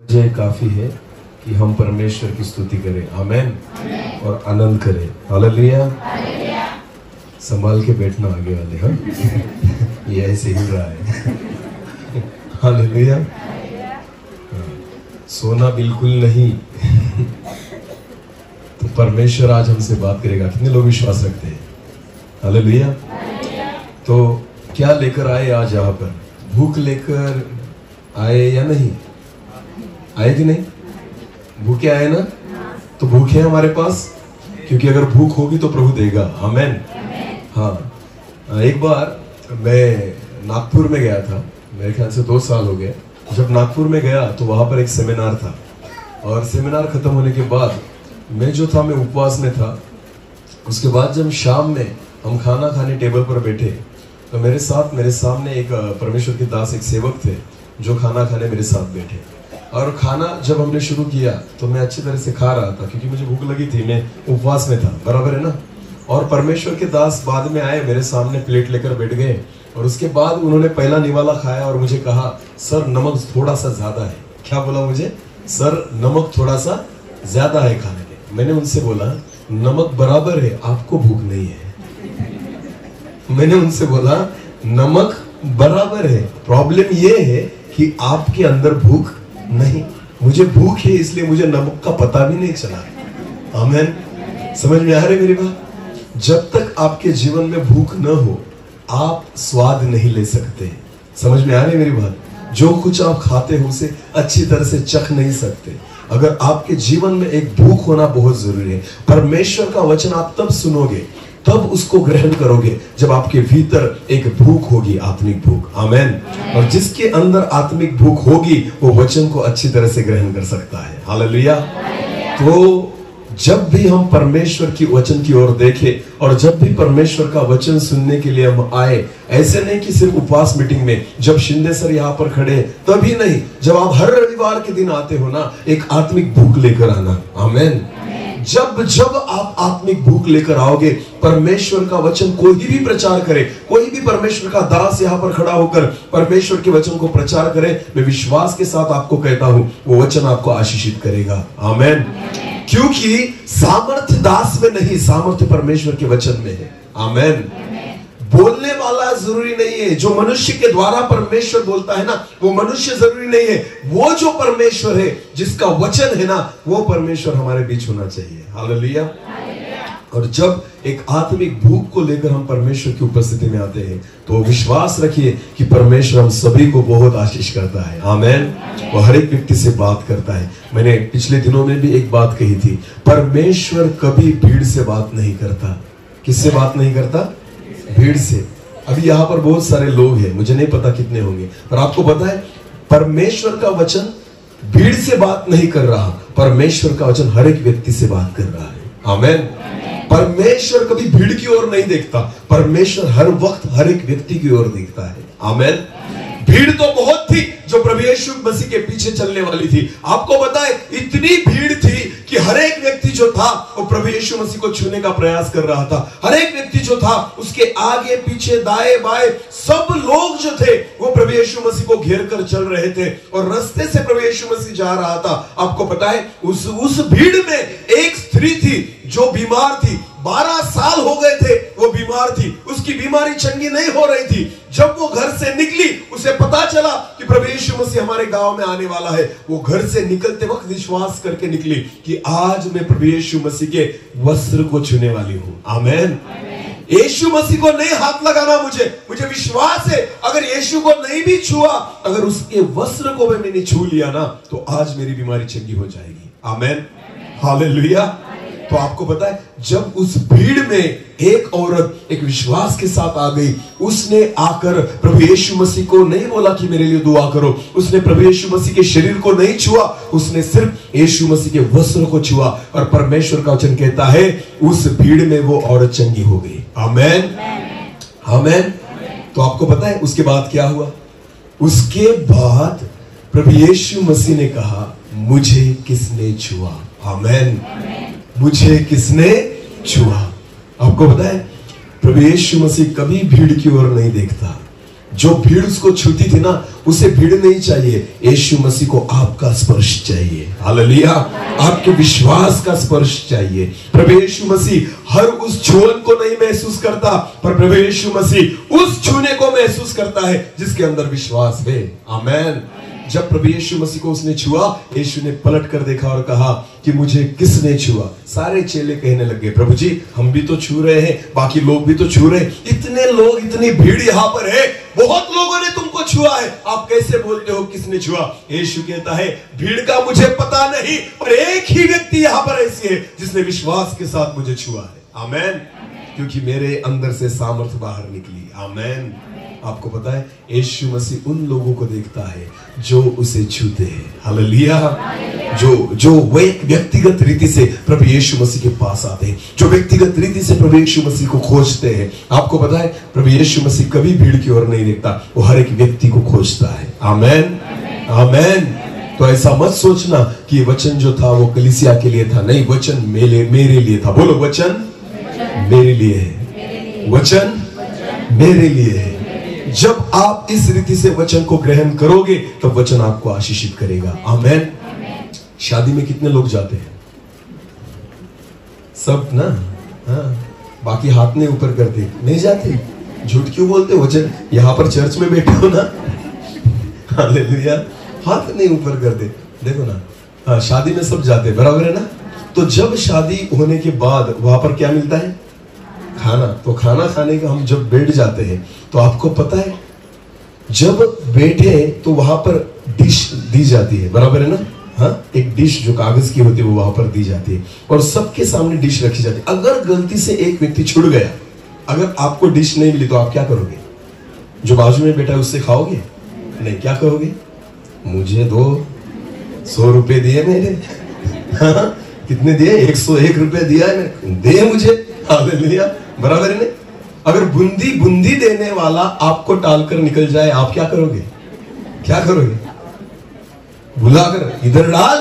वजह काफी है कि हम परमेश्वर की स्तुति करें, आमेन, और आनंद करें। हालेलुया। संभाल के बैठना आगे वाले, हाँ ये ऐसे हिल रहा है। हालेलुया। सोना बिल्कुल नहीं। तो परमेश्वर आज हमसे बात करेगा। कितने लोग विश्वास रखते हैं? हालेलुया। तो क्या लेकर आए आज यहाँ पर? भूख लेकर आए या नहीं आए कि नहीं? भूखे आए ना? तो भूखे हैं हमारे पास, क्योंकि अगर भूख होगी तो प्रभु देगा। आमेन। हाँ, एक बार मैं नागपुर में गया था, मेरे ख्याल से 2 साल हो गए। जब नागपुर में गया तो वहां पर एक सेमिनार था, और सेमिनार खत्म होने के बाद मैं जो था, मैं उपवास में था। उसके बाद जब शाम में हम खाना खाने टेबल पर बैठे तो मेरे सामने एक परमेश्वर के दास, एक सेवक थे जो खाना खाने मेरे साथ बैठे। और खाना जब हमने शुरू किया तो मैं अच्छी तरह से खा रहा था, क्योंकि मुझे भूख लगी थी, मैं उपवास में था, बराबर है ना। और परमेश्वर के दास बाद में आए, मेरे सामने प्लेट लेकर बैठ गए, और उसके बाद उन्होंने पहला निवाला खाया और मुझे कहा, सर नमक थोड़ा सा ज्यादा है। क्या बोला मुझे? सर नमक थोड़ा सा ज्यादा है खाने में। मैंने उनसे बोला, नमक बराबर है, आपको भूख नहीं है। मैंने उनसे बोला, नमक बराबर है, प्रॉब्लम ये है कि आपके अंदर भूख नहीं। मुझे भूख है, इसलिए मुझे नमक का पता भी नहीं चला। आमेन। समझ में आ रही मेरी बात? जब तक आपके जीवन में भूख न हो, आप स्वाद नहीं ले सकते। समझ में आ रही मेरी बात? जो कुछ आप खाते हो उसे अच्छी तरह से चख नहीं सकते। अगर आपके जीवन में एक भूख होना बहुत जरूरी है। परमेश्वर का वचन आप तब सुनोगे, तब उसको ग्रहण करोगे जब आपके भीतर एक भूख होगी, आत्मिक भूख। आमेन। और जिसके अंदर आत्मिक भूख होगी वो वचन को अच्छी तरह से ग्रहण कर सकता है। हालेलुया। तो जब भी हम परमेश्वर की वचन की ओर देखें और जब भी परमेश्वर का वचन सुनने के लिए हम आए, ऐसे नहीं कि सिर्फ उपवास मीटिंग में, जब शिंदे सर यहाँ पर खड़े तभी नहीं, जब आप हर रविवार के दिन आते हो ना, एक आत्मिक भूख लेकर आना। आमेन। जब आप आत्मिक भूख लेकर आओगे, परमेश्वर का वचन कोई भी प्रचार करे, कोई भी परमेश्वर का दास यहाँ पर खड़ा होकर परमेश्वर के वचन को प्रचार करे, मैं विश्वास के साथ आपको कहता हूं वो वचन आपको आशीषित करेगा। आमेन। क्योंकि सामर्थ्य दास में नहीं, सामर्थ्य परमेश्वर के वचन में है। आमेन। बोलने वाला जरूरी नहीं है, जो मनुष्य के द्वारा परमेश्वर बोलता है ना, वो मनुष्य जरूरी नहीं है। वो जो परमेश्वर है, जिसका वचन है ना, वो परमेश्वर हमारे बीच होना चाहिए। हालेलुया। और जब एक आत्मिक भूख को लेकर हम परमेश्वर की उपस्थिति में आते हैं तो विश्वास रखिए कि परमेश्वर हम सभी को बहुत आशीष करता है। आमेन। वो हर एक व्यक्ति से बात करता है। मैंने पिछले दिनों में भी एक बात कही थी, परमेश्वर कभी भीड़ से बात नहीं करता। किससे बात नहीं करता? भीड़ से। अभी यहाँ पर बहुत सारे लोग हैं, मुझे नहीं पता कितने होंगे, पर आपको पता है परमेश्वर का वचन भीड़ से बात नहीं कर रहा, परमेश्वर का वचन हर एक व्यक्ति से बात कर रहा है। आमेन। परमेश्वर कभी भीड़ की ओर नहीं देखता, परमेश्वर हर वक्त हर एक व्यक्ति की ओर देखता है। आमेन। भीड़ तो बहुत थी जो प्रभु यीशु मसीह के पीछे चलने वाली थी। आपको पता है इतनी भीड़ थी कि हर एक व्यक्ति जो था वो प्रभु यीशु मसीह को छूने का प्रयास कर रहा था। हर एक व्यक्ति जो था उसके आगे पीछे दाएं बाएं सब लोग जो थे वो प्रभु यीशु मसीह को घेर कर चल रहे थे, और रास्ते से प्रभु यीशु मसीह जा रहा था। आपको पता है उस भीड़ में एक स्त्री थी जो बीमार थी। 12 साल हो गए थे वो बीमार थी, उसकी बीमारी चंगी नहीं हो रही थी। जब वो घर से निकली, उसे पता चला कि प्रभु यीशु मसीह हमारे गांव में आने वाला है। वो घर से निकलते वक्त विश्वास करके निकली कि आज मैं प्रभु यीशु मसीह के वस्त्र को छूने वाली हूं। आमेन। यीशु मसीह को नहीं हाथ लगाना, मुझे विश्वास है अगर यीशु को नहीं भी छुआ, अगर उसके वस्त्र को मैंने छू लिया ना, तो आज मेरी बीमारी चंगी हो जाएगी। आमेन। हालेलुया। तो आपको पता है जब उस भीड़ में एक औरत एक विश्वास के साथ आ गई, उसने आकर प्रभु यीशु मसीह को नहीं बोला कि मेरे लिए दुआ करो, उसने प्रभु यीशु मसीह के शरीर को नहीं छुआ, उसने सिर्फ यीशु मसीह के वस्त्र को छुआ, और परमेश्वर का वचन कहता है उस भीड़ में वो औरत चंगी हो गई। आमेन। आमेन। तो आपको पता है उसके बाद क्या हुआ? उसके बाद प्रभु यीशु मसीह ने कहा, मुझे किसने छुआ? आमेन। मुझे किसने छुआ? आपको पता है प्रभु यीशु मसीह कभी भीड़ की ओर नहीं देखता, जो भीड़ उसको छूती थी ना, उसे भीड़ नहीं चाहिए, यीशु मसीह को आपका स्पर्श चाहिए। हालेलुया, आपके विश्वास का स्पर्श चाहिए। प्रभु यीशु मसीह हर उस छुअन को नहीं महसूस करता, पर प्रभु यीशु मसीह उस छूने को महसूस करता है जिसके अंदर विश्वास है। आमेन। जब प्रभु यीशु मसीह को उसने छुआ, यीशु ने पलट कर देखा और कहा कि मुझे किसने छुआ। सारे चेले कहने लगे, प्रभु जी हम भी तो छू रहे हैं, बाकी लोग भी तो छू रहे हैं, इतने लोग, इतनी भीड़ यहाँ पर है, बहुत लोगों ने तुमको छुआ है, आप कैसे बोलते हो किसने छुआ? यीशु कहता है, भीड़ का मुझे पता नहीं, पर एक ही व्यक्ति यहाँ पर ऐसी है जिसने विश्वास के साथ मुझे छुआ है। आमेन। क्योंकि मेरे अंदर से सामर्थ बाहर निकली। आमेन। आपको पता है, यीशु मसीह उन लोगों को देखता है जो उसे छूते हैं। हालेलुया। जो व्यक्तिगत रीति से प्रभु यीशु मसीह के पास आते हैं, जो व्यक्तिगत रीति से प्रभु यीशु मसीह को खोजते हैं। आपको पता है, प्रभु यीशु मसीह कभी भीड़ की ओर नहीं देखता, वो हर एक व्यक्ति को खोजता है। आमेन। आमेन। तो ऐसा मत सोचना कि वचन जो था वो कलीसिया के लिए था। नहीं, वचन मेरे लिए था। बोलो, वचन मेरे लिए है। वचन मेरे लिए है। जब आप इस रीति से वचन को ग्रहण करोगे तो वचन आपको आशीषित करेगा। आमेन। शादी में कितने लोग जाते हैं? सब ना? हाँ। बाकी हाथ नहीं ऊपर करते, नहीं जाते। झूठ क्यों बोलते? वचन यहाँ पर चर्च में बैठे हो ना, हालेलुया, हाथ नहीं ऊपर करते। देखो ना, हाँ, शादी में सब जाते, बराबर है ना? तो जब शादी होने के बाद वहां पर क्या मिलता है? खाना। तो खाना खाने का हम जब बैठ जाते हैं तो आपको पता है, जब बैठे तो वहां पर डिश दी जाती है, बराबर है ना? हाँ, एक डिश जो कागज की होती है वो वहां पर दी जाती है और सबके सामने डिश रखी जाती है। अगर गलती से एक व्यक्ति छूट गया, अगर आपको डिश नहीं मिली तो आप क्या करोगे? जो बाजू में बैठा है उससे खाओगे? नहीं, क्या कहोगे? मुझे दो, 100 रुपए दिए मेरे। हाँ, कितने दिए? 101 रुपए दिया है मैंने, दे मुझे। हालेलुया, बराबर है ना? अगर बूंदी देने वाला आपको टालकर निकल जाए, आप क्या करोगे? क्या करोगे? बुलाकर इधर डाल,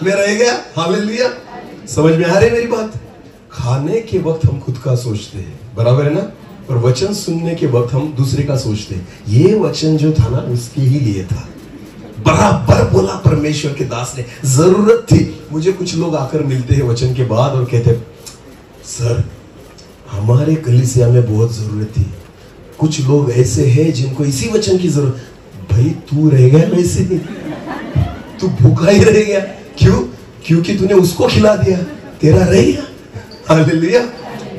मैं रह गया। हालेलुया, समझ में आ रही मेरी बात? खाने के वक्त हम खुद का सोचते हैं, बराबर है ना? और वचन सुनने के वक्त हम दूसरे का सोचते हैं। ये वचन जो था ना, उसके ही लिए था। बराबर बोला परमेश्वर के दास ने, जरूरत थी। मुझे कुछ लोग आकर मिलते हैं वचन के बाद और कहते, सर हमारे कलीसिया में बहुत जरूरत थी, कुछ लोग ऐसे हैं जिनको इसी वचन की जरूरत। भाई तू रह गया वैसे ही, तू भूखा ही रह गया। क्यों? क्योंकि तूने उसको खिला दिया, तेरा रह गया। हालेलुया।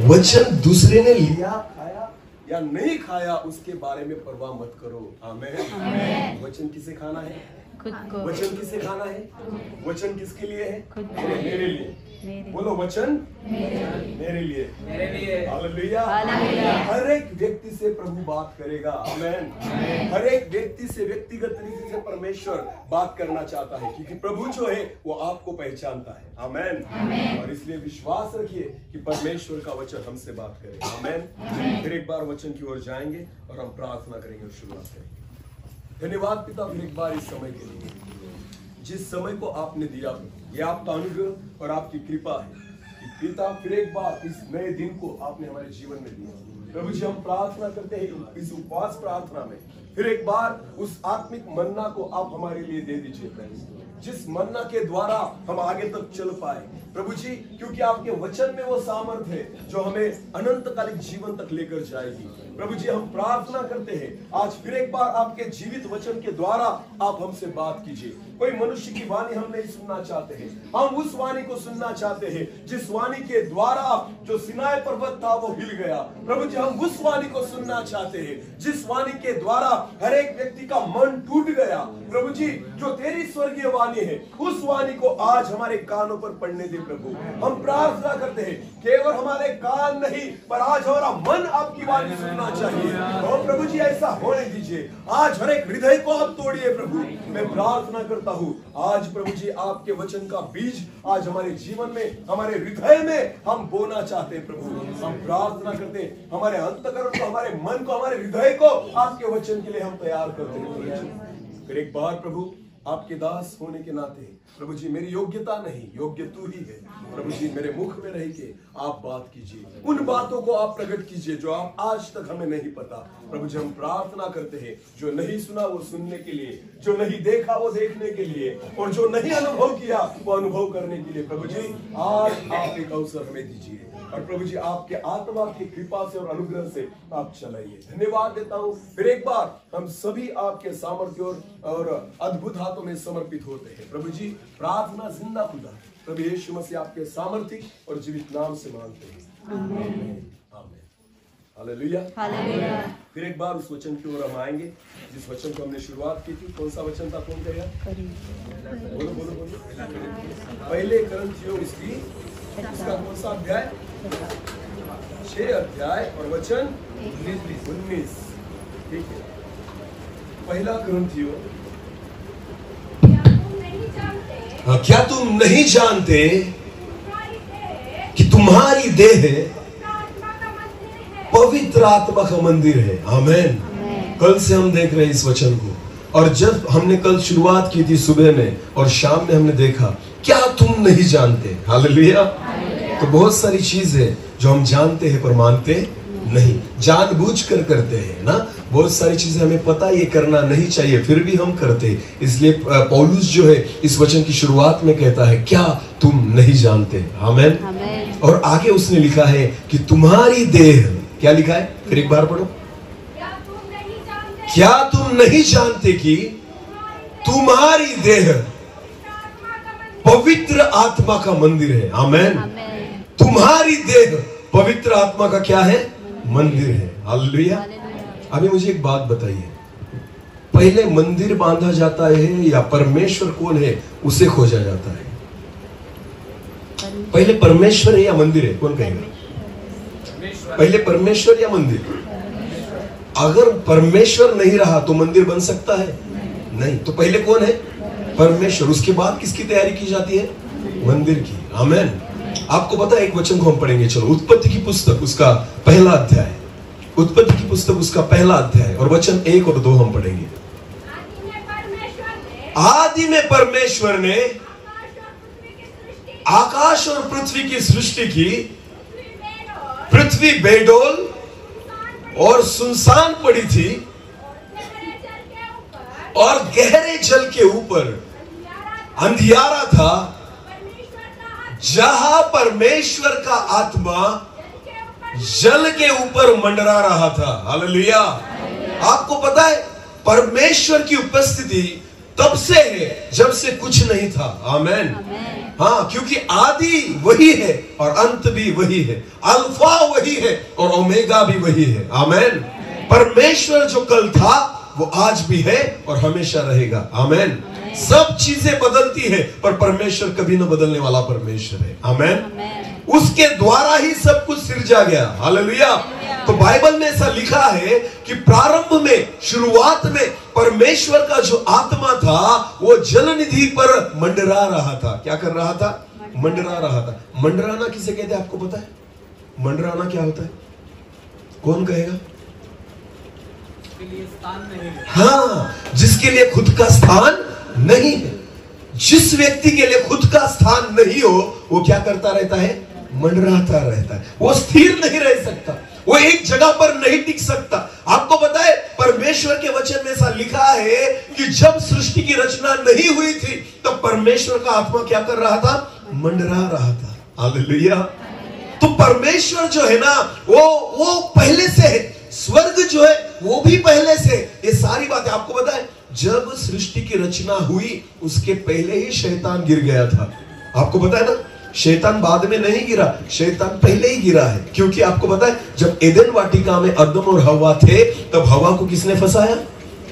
वचन दूसरे ने लिया, खाया या नहीं खाया, उसके बारे में परवाह मत करो। आमीन। वचन किसे खाना है? खुद को। वचन किसे खाना है? वचन किसके लिए है? मेरे लिए। बोलो, वचन मेरे लिए। हालेलुया। हर एक व्यक्ति से प्रभु बात करेगा। आमीन। हर एक व्यक्ति से व्यक्तिगत रीति से परमेश्वर बात करना चाहता है, क्योंकि प्रभु जो है वो आपको पहचानता है। आमीन। और इसलिए विश्वास रखिए कि परमेश्वर का वचन हमसे बात करेगा। आमीन। फिर एक बार वचन की ओर जाएंगे और हम प्रार्थना करेंगे और शुरुआत करेंगे। धन्यवाद पिता, फिर एक बार इस समय के लिए, जिस समय को आपने दिया, ये आपका अनुग्रह और आपकी कृपा है कि पिता फिर एक बार इस नए दिन को आपने हमारे जीवन में दिया। प्रभु जी, हम प्रार्थना करते हैं इस उपवास प्रार्थना में फिर एक बार उस आत्मिक मन्ना को आप हमारे लिए दे दीजिए प्रभु, जिस मन्ना के द्वारा हम आगे तक चल पाए प्रभु जी, क्योंकि आपके वचन में वो सामर्थ्य है जो हमें अनंतकालिक जीवन तक लेकर जाएगी। प्रभु जी, हम प्रार्थना करते हैं आज फिर एक बार आपके जीवित वचन के द्वारा आप हमसे बात कीजिए। कोई मनुष्य की वाणी हम नहीं सुनना चाहते हैं, हम उस वाणी को सुनना चाहते हैं जिस वाणी के द्वारा जो सिनाई पर्वत था वो हिल गया। प्रभु जी, हम उस वाणी को सुनना चाहते हैं जिस वाणी के द्वारा हर एक व्यक्ति का मन टूट गया। प्रभु जी, जो तेरी स्वर्गीय वाणी है उस वाणी को आज हमारे कानों पर पड़ने दे प्रभु। हम प्रार्थना करते हैं केवल हमारे कान नहीं, पर आज हमारा मन आपकी वाणी सुनना चाहिए। और प्रभु जी, ऐसा होने दीजिए। आज हर एक हृदय को आप तोड़िए प्रभु। मैं प्रार्थना करता हूँ आज प्रभु जी, आपके वचन का बीज आज हमारे जीवन में, हमारे हृदय में हम बोना चाहते हैं प्रभु। हम प्रार्थना करते हैं हमारे अंतःकरण को, हमारे मन को, हमारे हृदय को आपके वचन के लिए हम तैयार करते हैं। फिर एक बार प्रभु आपके दास होने के नाते प्रभु जी मेरी योग्यता नहीं, योग्य तू ही है। प्रभु जी मेरे मुख में रह के आप बात कीजिए, उन बातों को आप प्रकट कीजिए जो आप आज तक हमें नहीं पता। प्रभु जी हम प्रार्थना करते हैं, जो नहीं सुना वो सुनने के लिए, जो नहीं देखा वो देखने के लिए, और जो नहीं अनुभव किया वो अनुभव करने के लिए। प्रभु जी आज आप एक अवसर हमें दीजिए, और प्रभु जी आपके आत्मा की कृपा से और अनुग्रह से आप चलाइए। धन्यवाद देता हूँ। फिर एक बार हम सभी आपके सामर्थ्य और अद्भुत हाथों में समर्पित होते हैं। प्रभु जी प्रार्थना जिंदा खुदा प्रभु यीशु मसीह आपके सामर्थ्य और जीवित नाम से मांगते हैं, आमीन आमीन हालेलुया हालेलुया। फिर एक बार उस वचन की ओर हम आएंगे जिस वचन को हमने शुरुआत की थी। कौन सा वचन था? कौन कहेगा? बोलो बोलो बोलो। पहले कुरिन्थियों इसका कौन सा अध्याय? 6 अध्याय और वचन 19। ठीक है, पहला कुरिन्थियों। क्या तुम नहीं जानते कि तुम्हारी देह पवित्र आत्मा का मंदिर है? आमीन। कल से हम देख रहे हैं इस वचन को, और जब हमने कल शुरुआत की थी सुबह में और शाम में हमने देखा क्या तुम नहीं जानते। हालेलुया। तो बहुत सारी चीजें जो हम जानते हैं पर मानते नहीं, जानबूझकर करते हैं ना। बहुत सारी चीजें हमें पता ये करना नहीं चाहिए फिर भी हम करते। इसलिए पौलुस जो है इस वचन की शुरुआत में कहता है क्या तुम नहीं जानते। आमीन। और आगे उसने लिखा है कि तुम्हारी देह, क्या लिखा है? फिर एक बार पढ़ो। क्या तुम नहीं जानते कि तुम्हारी देह पवित्र आत्मा का मंदिर है? आमीन। तुम्हारी देह पवित्र आत्मा का क्या है? मंदिर है। हालेलुया। अभी मुझे एक बात बताइए, पहले मंदिर बांधा जाता है या परमेश्वर कौन है उसे खोजा जाता है? पहले परमेश्वर है या मंदिर है? कौन कहेगा? पहले परमेश्वर या मंदिर? अगर परमेश्वर नहीं रहा तो मंदिर बन सकता है? नहीं। तो पहले कौन है? परमेश्वर। उसके बाद किसकी तैयारी की जाती है? मंदिर की। आमीन। आपको पता है एक वचन को हम पढ़ेंगे, चलो उत्पत्ति की पुस्तक उसका पहला अध्याय, उत्पत्ति की पुस्तक उसका पहला अध्याय और वचन 1 और 2 हम पढ़ेंगे। आदि में परमेश्वर ने आकाश और पृथ्वी की सृष्टि की। पृथ्वी बेडोल और सुनसान पड़ी थी और गहरे जल के ऊपर अंधियारा था, जहां परमेश्वर का आत्मा जल के ऊपर मंडरा रहा था। हालेलुया। आपको पता है परमेश्वर की उपस्थिति तब से है जब से कुछ नहीं था। आमीन। हाँ, क्योंकि आदि वही है और अंत भी वही है, अल्फा वही है और ओमेगा भी वही है। आमीन। परमेश्वर जो कल था वो आज भी है और हमेशा रहेगा। आमीन। सब चीजें बदलती है पर परमेश्वर कभी न बदलने वाला परमेश्वर है। आमीन। उसके द्वारा ही सब कुछ सिरजा गया। हालेलुया। तो बाइबल में ऐसा लिखा है कि प्रारंभ में, शुरुआत में परमेश्वर का जो आत्मा था वो जलनिधि पर मंडरा रहा था। क्या कर रहा था? मंडरा रहा था। मंडराना किसे कहते हैं आपको पता है? मंडराना क्या होता है? कौन कहेगा? हाँ, जिसके लिए खुद का स्थान नहीं है। जिस व्यक्ति के लिए खुद का स्थान नहीं हो वो क्या करता रहता है? मंडराता रहता है। वो स्थिर नहीं रह सकता, वो एक जगह पर नहीं टिक सकता। आपको पता है परमेश्वर के वचन में ऐसा लिखा है कि जब सृष्टि की रचना नहीं हुई थी तब परमेश्वर का आत्मा क्या कर रहा था? मंडरा रहा था। हालेलुया। तो परमेश्वर जो है ना वो पहले से है, स्वर्ग जो है वो भी पहले से। ये सारी बातें आपको पता है जब सृष्टि की रचना हुई उसके पहले ही शैतान गिर गया था। आपको पता है ना, शैतान बाद में नहीं गिरा, शैतान पहले ही गिरा है। क्योंकि आपको पता है जब एदेन वाटिका में आदम और हव्वा थे तब हव्वा को किसने फंसाया?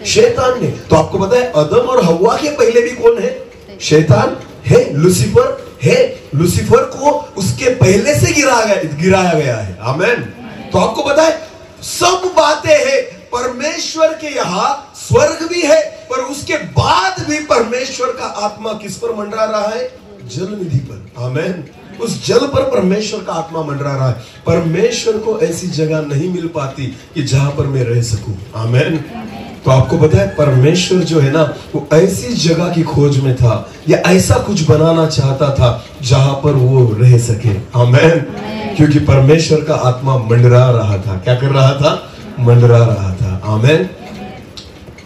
शैतान ने। तो आपको पता है आदम और हव्वा के पहले भी कौन है? शैतान है, लूसीफर है। लूसीफर को उसके पहले से गिराया गया है। आमीन। तो आपको पता है सब बातें हैं। परमेश्वर के यहाँ स्वर्ग भी है पर उसके बाद भी परमेश्वर का आत्मा किस पर मंडरा रहा है? जलनिधि पर। आमीन। उस जल पर परमेश्वर का आत्मा मंडरा रहा है। परमेश्वर को ऐसी जगह नहीं मिल पाती कि जहां पर मैं रह सकूं। आमीन। तो आपको पता है परमेश्वर जो है ना वो ऐसी जगह की खोज में था या ऐसा कुछ बनाना चाहता था जहां पर वो रह सके। आमेन। क्योंकि परमेश्वर का आत्मा मंडरा रहा था। क्या कर रहा था? मंडरा रहा था। आमेन।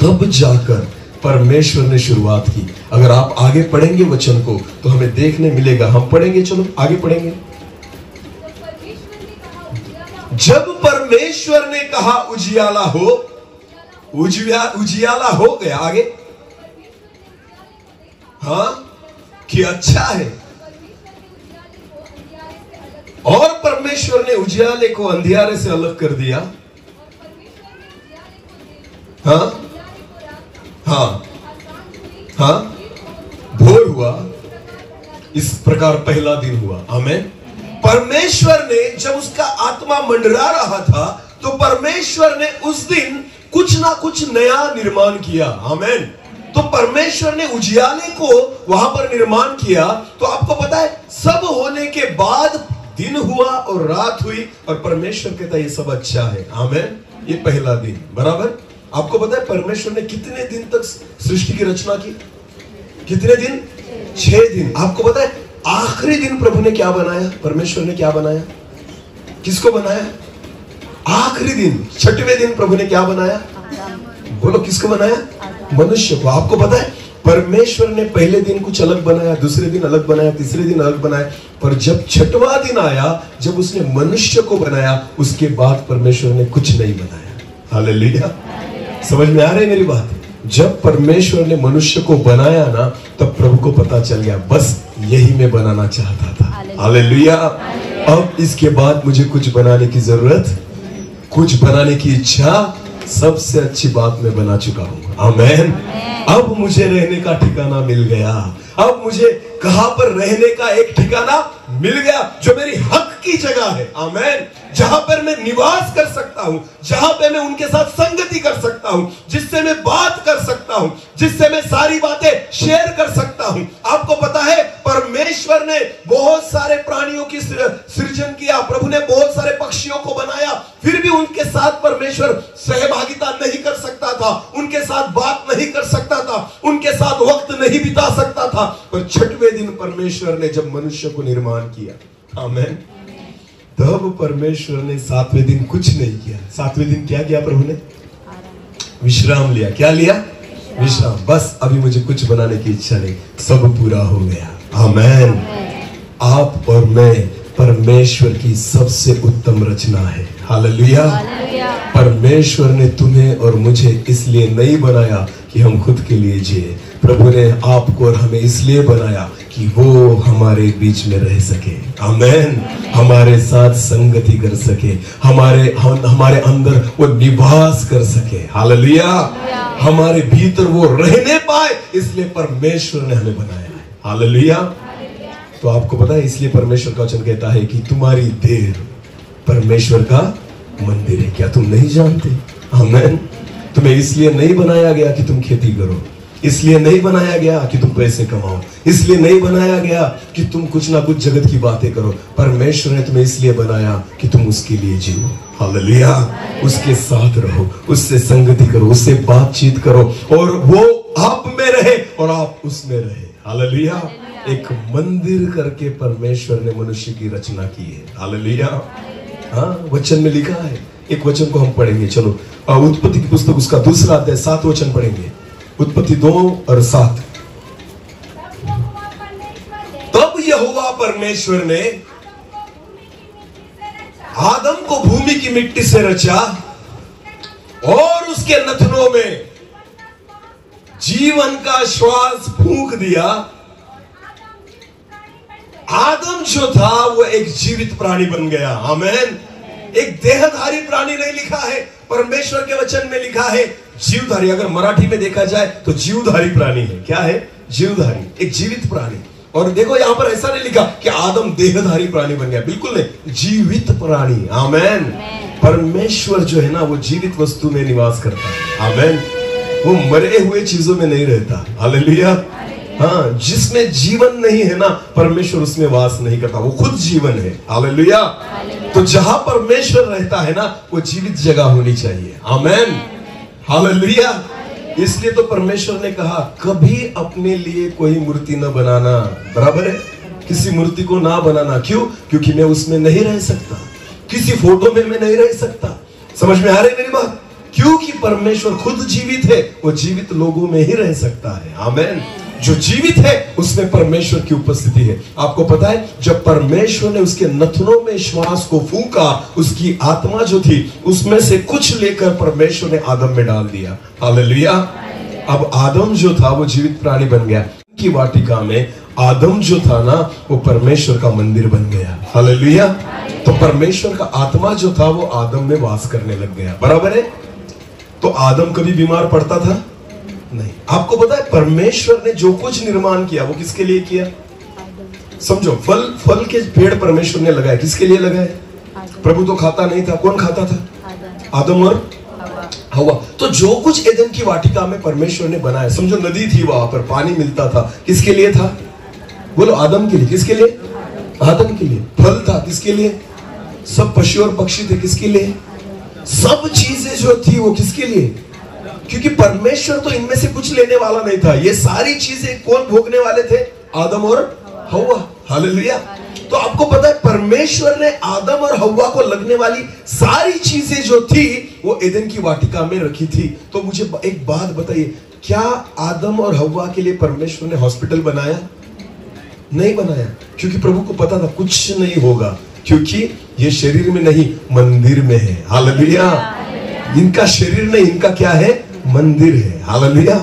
तब जाकर परमेश्वर ने शुरुआत की। अगर आप आगे पढ़ेंगे वचन को तो हमें देखने मिलेगा। हम पढ़ेंगे, चलो आगे पढ़ेंगे। जब परमेश्वर ने कहा उजियाला हो, उजियाला हो गया। आगे, हाँ, कि अच्छा है। और परमेश्वर ने उजियाले को अंधियारे से अलग कर दिया। हाँ हाँ हाँ, भोर हुआ। इस प्रकार पहला दिन हुआ। आमेन। परमेश्वर ने जब उसका आत्मा मंडरा रहा था तो परमेश्वर ने उस दिन कुछ ना कुछ नया निर्माण किया। आमेन। तो परमेश्वर ने उजियाले को वहां पर निर्माण किया। तो आपको पता है सब होने के बाद दिन हुआ और रात हुई और परमेश्वर कहता है ये सब अच्छा है। आमेन। ये पहला दिन, बराबर। आपको पता है परमेश्वर ने कितने दिन तक सृष्टि की रचना की? कितने दिन? 6 दिन। आपको पता है आखिरी दिन प्रभु ने क्या बनाया? परमेश्वर ने क्या बनाया? किसको बनाया? आखिरी दिन, 6वें दिन प्रभु ने क्या बनाया? बोलो, किसको बनाया? मनुष्य को। आपको पता है परमेश्वर ने पहले दिन कुछ अलग बनाया, दूसरे दिन अलग बनाया, तीसरे दिन अलग बनाया, पर जब 6वां दिन आया, जब उसने मनुष्य को बनाया, उसके बाद परमेश्वर ने कुछ नहीं बनाया। हालेलुया। समझ में आ रही है मेरी बात? जब परमेश्वर ने मनुष्य को बनाया ना, तब प्रभु को पता चल गया बस यही मैं बनाना चाहता था। हालेलुया। अब इसके बाद मुझे कुछ बनाने की जरूरत, कुछ बनाने की इच्छा, सबसे अच्छी बात मैं बना चुका हूं। आमेन। अब मुझे रहने का ठिकाना मिल गया। अब मुझे कहां पर रहने का एक ठिकाना मिल गया जो मेरी हक की जगह है। आमेन। जहां पर मैं निवास कर सकता हूं, जहां पे मैं उनके साथ संगति कर सकता हूं, जिससे मैं बात कर सकता हूं, जिससे मैं सारी बातें शेयर कर सकता हूं। आपको पता है परमेश्वर ने बहुत सारे प्राणियों की सृजन किया, प्रभु ने बहुत सारे पक्षियों को बनाया, फिर भी उनके साथ परमेश्वर सहभागिता नहीं कर सकता था, उनके साथ बात नहीं कर सकता था, उनके साथ वक्त नहीं बिता सकता था। पर 6वें दिन परमेश्वर ने जब मनुष्य को निर्माण किया, आमेन, तब परमेश्वर ने 7वें दिन कुछ नहीं किया। 7वें दिन क्या किया? प्रभु ने विश्राम लिया। क्या लिया? विश्राम। बस अभी मुझे कुछ बनाने की इच्छा नहीं, सब पूरा हो गया। आमेन। आप और मैं परमेश्वर की सबसे उत्तम रचना है। हालेलुया। परमेश्वर ने तुम्हें और मुझे इसलिए नहीं बनाया कि हम खुद के लिए जिए। प्रभु ने आपको और हमें इसलिए बनाया कि वो हमारे बीच में रह सके। आमेन। हमारे साथ संगति कर सके, हमारे अंदर वो निवास कर सके। हालेलुया। हमारे भीतर वो रहने पाए, इसलिए परमेश्वर ने हमें बनाया है। हालेलुया। तो आपको पता है इसलिए परमेश्वर का वचन कहता है कि तुम्हारी देह परमेश्वर का मंदिर है। क्या तुम नहीं जानते? आमेन। तुम्हें इसलिए नहीं बनाया गया कि तुम खेती करो, इसलिए नहीं बनाया गया कि तुम पैसे कमाओ, इसलिए नहीं बनाया गया कि तुम कुछ ना कुछ जगत की बातें करो। परमेश्वर ने तुम्हें इसलिए बनाया कि तुम उसके लिए जियो। हालेलुया। उसके साथ रहो, उससे संगति करो, उससे बातचीत करो और वो आप में रहे और आप उसमें रहे। हालेलुया। एक मंदिर करके परमेश्वर ने मनुष्य की रचना की है। हालेलुया। हाँ, वचन में लिखा है। एक वचन को हम पढ़ेंगे, चलो। उत्पत्ति की पुस्तक उसका 2 अध्याय 7 वचन पढ़ेंगे। उत्पत्ति 2 और 7। तब यहोवा परमेश्वर ने आदम को भूमि की मिट्टी से रचा और उसके नथनों में जीवन का श्वास फूंक दिया। आदम जो था वो एक जीवित प्राणी बन गया। आमेन। एक देहधारी प्राणी नहीं लिखा है, परमेश्वर के वचन में लिखा है जीवधारी। अगर मराठी में देखा जाए तो जीवधारी प्राणी है। क्या है? जीवधारी, एक जीवित प्राणी। और देखो यहां पर ऐसा नहीं लिखा कि आदम देहधारी प्राणी बन गया, बिल्कुल नहीं, जीवित प्राणी। आमेन। परमेश्वर जो है ना वो जीवित वस्तु में निवास करता है। आमेन। वो मरे हुए चीजों में नहीं रहता। हालेलुया। हाँ, जिसमें जीवन नहीं है ना, परमेश्वर उसमें वास नहीं करता, वो खुद जीवन है। हालेलुया। तो जहां परमेश्वर रहता है ना, वो जीवित जगह होनी चाहिए। आमेन। हालेलुया। इसलिए तो परमेश्वर ने कहा कभी अपने लिए कोई मूर्ति न बनाना, बराबर है, किसी मूर्ति को ना बनाना। क्यों? क्योंकि मैं उसमें नहीं रह सकता, किसी फोटो में मैं नहीं रह सकता। समझ में आ रही मेरी बात? क्योंकि परमेश्वर खुद जीवित है, वो जीवित लोगों में ही रह सकता है। आमेन। जो जीवित है उसमें परमेश्वर की उपस्थिति है। आपको पता है, जब परमेश्वर ने उसके नथनों में श्वास को फूंका, उसकी आत्मा जो थी उसमें से कुछ लेकर परमेश्वर ने आदम में डाल दिया। हालेलुया। अब आदम जो था वो जीवित प्राणी बन गया। की वाटिका में आदम जो था ना, वो परमेश्वर का मंदिर बन गया। हालेलुया। तो परमेश्वर का आत्मा जो था वो आदम में वास करने लग गया, बराबर है। तो आदम कभी बीमार पड़ता था? नहीं। आपको पता है परमेश्वर ने जो कुछ निर्माण किया वो किसके लिए किया? समझो, फल के पेड़ परमेश्वर ने लगाए, किसके लिए लगाए? प्रभु तो खाता नहीं था, कौन खाता था? आदम और हवा। तो जो कुछ एदन की वाटिका में परमेश्वर ने बनाया, समझो नदी थी, वहां पर पानी मिलता था, किसके लिए था? बोलो, आदम के लिए। किसके लिए? आदम के लिए। फल था, किसके लिए? सब पशु और पक्षी थे, किसके लिए? सब चीजें जो थी वो किसके लिए? क्योंकि परमेश्वर तो इनमें से कुछ लेने वाला नहीं था। ये सारी चीजें कौन भोगने वाले थे? आदम और हवा। हालेलुया। तो आपको पता है परमेश्वर ने आदम और हवा को लगने वाली सारी चीजें जो थी वो एदन की वाटिका में रखी थी। तो मुझे एक बात बताइए, क्या आदम और हवा के लिए परमेश्वर ने हॉस्पिटल बनाया? नहीं बनाया, क्योंकि प्रभु को पता था कुछ नहीं होगा, क्योंकि ये शरीर में नहीं मंदिर में है। हालेलुया। इनका शरीर नहीं, इनका क्या है? मंदिर है। हालेलुया।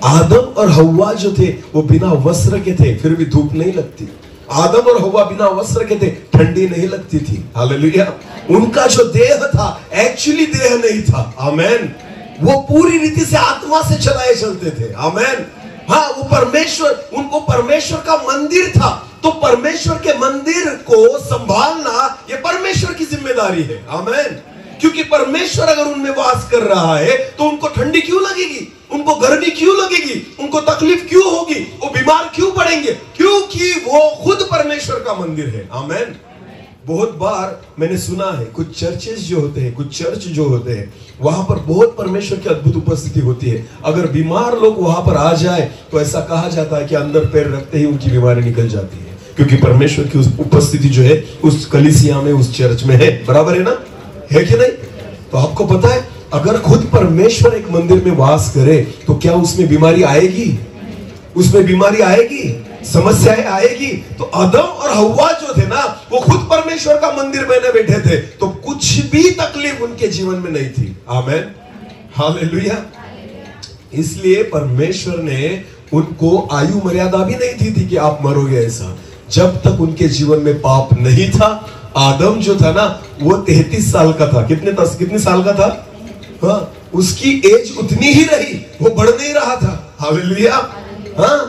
आदम और हवा जो थे वो बिना वस्त्र के थे, फिर भी धूप नहीं लगती। आदम और हवा बिना वस्त्र के थे, ठंडी नहीं लगती थी। हालेलुया। उनका जो देह था एक्चुअली देह नहीं था। आमेन। वो पूरी रीति से आत्मा से चलाए चलते थे। आमेन। हाँ, वो परमेश्वर, उनको परमेश्वर का मंदिर था। तो परमेश्वर के मंदिर को संभालना ये परमेश्वर की जिम्मेदारी है। आमेन। क्योंकि परमेश्वर अगर उनमें वास कर रहा है तो उनको ठंडी क्यों लगेगी? उनको गर्मी क्यों लगेगी? उनको तकलीफ क्यों होगी? वो बीमार क्यों पड़ेंगे? क्योंकि वो खुद परमेश्वर का मंदिर है। आमेन। बहुत बार मैंने सुना है कुछ चर्चेस जो होते हैं, कुछ चर्च जो होते हैं, वहां पर बहुत परमेश्वर की अद्भुत उपस्थिति होती है। अगर बीमार लोग वहां पर आ जाए तो ऐसा कहा जाता है कि अंदर पैर रखते ही उनकी बीमारी निकल जाती है, क्योंकि परमेश्वर की उस उपस्थिति जो है उस कलीसिया में, उस चर्च में है। बराबर है ना? है कि नहीं? तो आपको पता है, अगर खुद परमेश्वर एक मंदिर में वास करे तो क्या उसमें बीमारी आएगी? उसमें बीमारी आएगी, समस्याएं आएगी। तो आदम और हवा जो थे ना, वो खुद परमेश्वर का मंदिर बने बैठे थे, तो कुछ भी तकलीफ उनके जीवन में नहीं थी। आमेन। हालेलुया। इसलिए परमेश्वर ने उनको आयु मर्यादा भी नहीं दी थी कि आप मरोगे ऐसा। जब तक उनके जीवन में पाप नहीं था, आदम जो था ना वो 33 साल का था। कितने साल का था? हाँ, उसकी एज उतनी ही रही, वो बढ़ नहीं रहा था। हालेलुया। हाँ,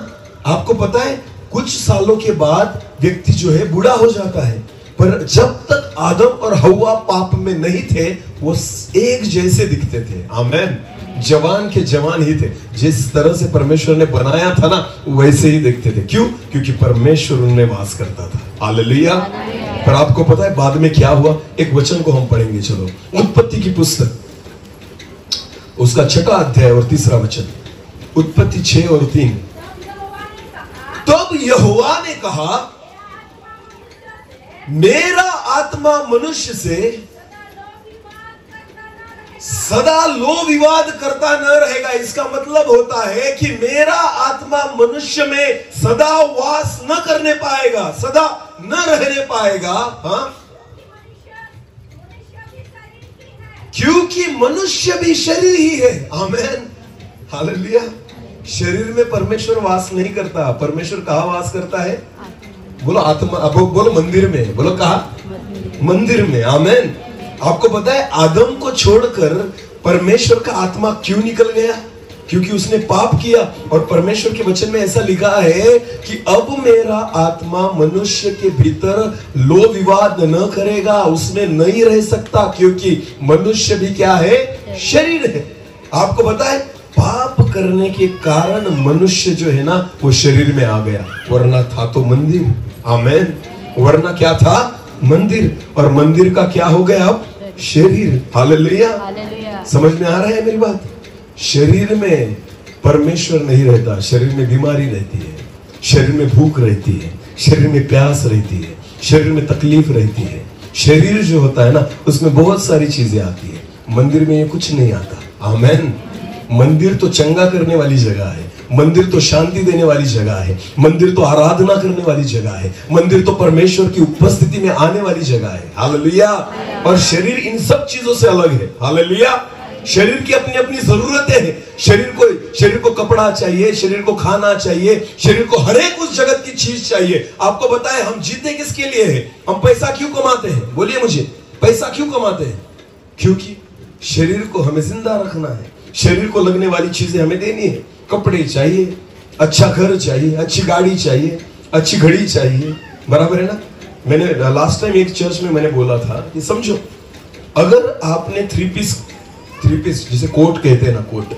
आपको पता है कुछ सालों के बाद व्यक्ति जो है बूढ़ा हो जाता है, पर जब तक आदम और हवा पाप में नहीं थे वो एक जैसे दिखते थे। आमेन। जवान के जवान ही थे, जिस तरह से परमेश्वर ने बनाया था ना वैसे ही दिखते थे। क्यों? क्योंकि परमेश्वर उनमें वास करता था। हालेलुया। पर आपको पता है बाद में क्या हुआ? एक वचन को हम पढ़ेंगे, चलो। उत्पत्ति की पुस्तक, उसका 6वां अध्याय और 3रा वचन। उत्पत्ति 6 और 3। तब यहोवा ने कहा, मेरा आत्मा मनुष्य से सदा लो विवाद करता न रहेगा। इसका मतलब होता है कि मेरा आत्मा मनुष्य में सदा वास न करने पाएगा, सदा न रहने पाएगा। हाँ, क्योंकि मनुष्य भी शरीर ही है। आमेन। हालेलुया। शरीर में परमेश्वर वास नहीं करता। परमेश्वर कहाँ वास करता है? बोलो आत्मा, अब बोलो मंदिर में। बोलो कहाँ? मंदिर में। आमेन। आपको पता है आदम को छोड़कर परमेश्वर का आत्मा क्यों निकल गया? क्योंकि उसने पाप किया। और परमेश्वर के वचन में ऐसा लिखा है कि अब मेरा आत्मा मनुष्य के भीतर लो विवाद न करेगा, उसमें नहीं रह सकता, क्योंकि मनुष्य भी क्या है? शरीर है। आपको पता है पाप करने के कारण मनुष्य जो है ना वो शरीर में आ गया, वरना था तो मंदिर। आमेन। वरना क्या था? मंदिर। और मंदिर का क्या हो गया अब? शरीर। हालेलुया। समझ में आ रहा है मेरी बात? शरीर में परमेश्वर नहीं रहता, शरीर में बीमारी रहती है, शरीर में भूख रहती है, शरीर में प्यास रहती है, शरीर में तकलीफ रहती है। शरीर जो होता है ना, उसमें बहुत सारी चीजें आती है। मंदिर में ये कुछ नहीं आता। आमेन। मंदिर तो चंगा करने वाली जगह है, मंदिर तो शांति देने वाली जगह है, मंदिर तो आराधना करने वाली जगह है, मंदिर तो परमेश्वर की उपस्थिति में आने वाली जगह है। हालेलुया। और शरीर इन सब चीजों से अलग है। हालेलुया। शरीर की अपनी अपनी जरूरतें हैं। शरीर को कपड़ा चाहिए, शरीर को खाना चाहिए, शरीर को हर एक उस जगत की चीज चाहिए। आपको बताएं, हम जीते किसके लिए हैं? हम पैसा क्यों कमाते हैं? बोलिए मुझे, पैसा क्यों कमाते हैं? क्योंकि शरीर को हमें जिंदा रखना है, शरीर को लगने वाली चीजें हमें देनी है। कपड़े चाहिए, अच्छा घर चाहिए, अच्छी गाड़ी चाहिए, अच्छी घड़ी चाहिए, बराबर है ना। मैंने लास्ट टाइम एक चर्च में मैंने बोला था कि समझो, अगर आपने थ्री पीस जिसे कोट कहते हैं ना, कोट,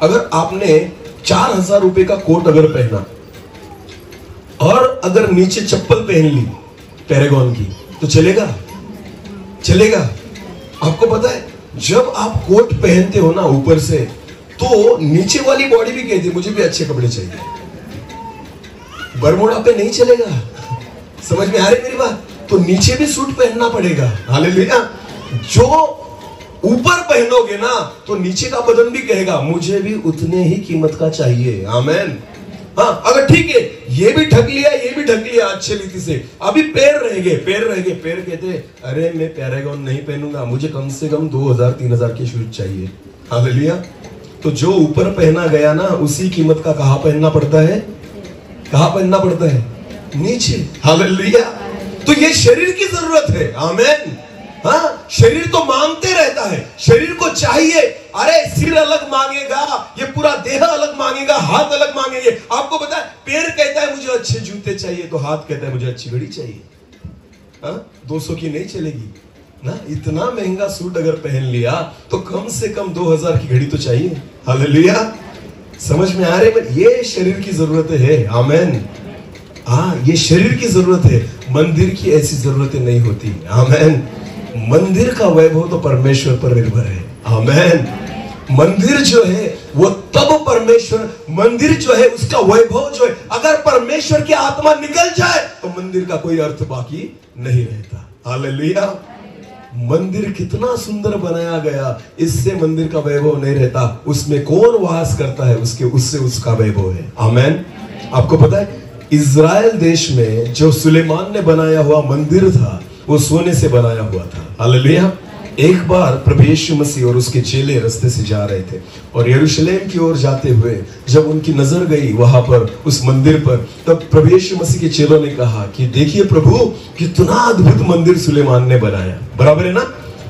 अगर आपने 4000 रुपए का कोट अगर पहना और अगर नीचे चप्पल पहन ली पैरागॉन की, तो चलेगा? आपको पता है, जब आप कोट पहनते हो ना ऊपर से, तो नीचे वाली बॉडी भी कहती है मुझे भी अच्छे कपड़े चाहिए। बरमूडा पे नहीं चलेगा। समझ में आ रही मेरी बात? तो नीचे भी सूट पहनना पड़ेगा। हालेलुया। जो ऊपर पहनोगे ना, तो नीचे का बदन भी कहेगा मुझे भी उतने ही कीमत का चाहिए। आमेन। हाँ, अगर ठीक है, ये भी ढक लिया अच्छे रीति से, अभी पैर रह गए। पैर कहते अरे मैं पैरागॉन नहीं पहनूंगा, मुझे कम से कम 2000-3000 के शूज चाहिए। हालेलुया। तो जो ऊपर पहना गया ना, उसी कीमत का कहां पहनना पड़ता है? नीचे। हालेलुया। तो ये शरीर की जरूरत है। आमेन। हाँ, शरीर तो मांगते रहता है, शरीर को चाहिए। अरे सिर अलग मांगेगा, ये पूरा देह अलग मांगेगा, हाथ अलग मांगेंगे। आपको पता है, पैर कहता है मुझे अच्छे जूते चाहिए, तो हाथ कहता है मुझे अच्छी घड़ी चाहिए। हाँ, 200 की नहीं चलेगी ना। इतना महंगा सूट अगर पहन लिया, तो कम से कम 2000 की घड़ी तो चाहिए। हालेलुया। समझ में आ रहे? ये शरीर की जरूरत है। आमेन। हाँ, ये शरीर की जरूरत है, मंदिर की ऐसी जरूरतें नहीं होती। आमेन। मंदिर का वैभव तो परमेश्वर पर निर्भर है। आमेन। मंदिर जो है वो तब परमेश्वर, मंदिर जो है उसका वैभव जो है, अगर परमेश्वर की आत्मा निकल जाए तो मंदिर का कोई अर्थ बाकी नहीं रहता। हालेलुया। मंदिर कितना सुंदर बनाया गया, इससे मंदिर का वैभव नहीं रहता। उसमें कौन वास करता है, उससे उसका वैभव है। आमेन। आपको पता है, इज़राइल देश में जो सुलेमान ने बनाया हुआ मंदिर था, वो सोने से बनाया हुआ था। हालेलुया। एक बार प्रभु यीशु मसीह और उसके चेले रास्ते से जा रहे थे, और यरूशलेम की ओर जाते हुए जब उनकी नजर गई वहां पर उस मंदिर पर, तब प्रभु यीशु मसीह के चेलों ने कहा कि देखिए प्रभु, कितना अद्भुत मंदिर सुलेमान ने बनाया। बराबर है ना।